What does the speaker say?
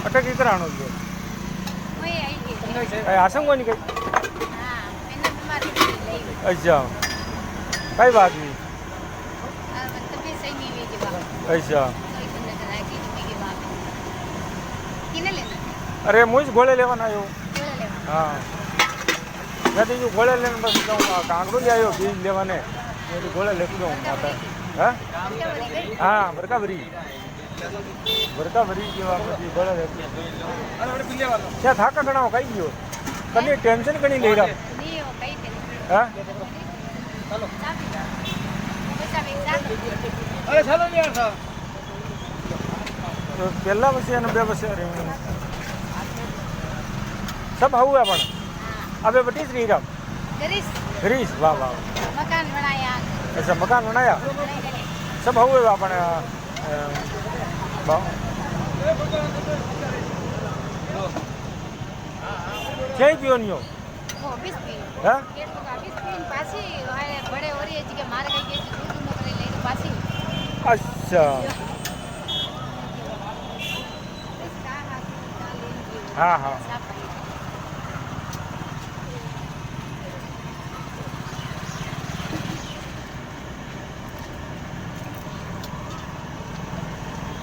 અટકી કરાણો છે ઓય આવી ગઈ કઈ આસંગોની કઈ હા એને તમારે લઈ અચ્છા કઈ બાત નહીં આ તબે સહી નહીં વે કે બાપ અચ્છા તો ઇતને કરાય કે બાપ કિને લેના અરે હું જ ગોળે લેવાના આવ્યો જોડે લેવા હા મેં તો ગોળે લઈને બસ કાંકડું લઈ આવ્યો બીજ લેવાને મેં તો ગોળે લેતું જાઉં માતા હા હા બરકાભરી જેવા પછી ગોળે લેતું ત્યાં થાકા ઘણા કઈ ગયો તને ટેન્શન ઘણી લઈ રહ્યા નહીં હો કઈ તે હા ચાલો પૈસા વેચા અરે ચાલો ને યાર સાહેબ તો પહેલા પછી અને બે પછી सब हुआ पण अबे बटी श्री राम गरीस ग्रीस वाह वाह मकान बनाया ऐसा मकान बनाया सब हुए आपण क्या पियो नियो वो बीस पी हाँ केट को बीस पी पासी वाले बड़े हो रही है जी के मार गई के दूध नौकरी ले के पासी अच्छा हाँ हाँ